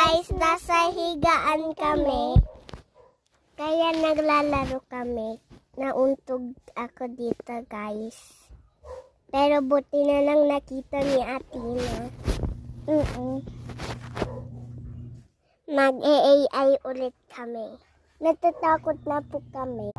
guys, nasa higaan kami. Kaya naglalaro kami. Nauntog ako dito guys. Pero buti na lang nakita ni Atina. Mag-AI ulit kami. Natatakot na po kami.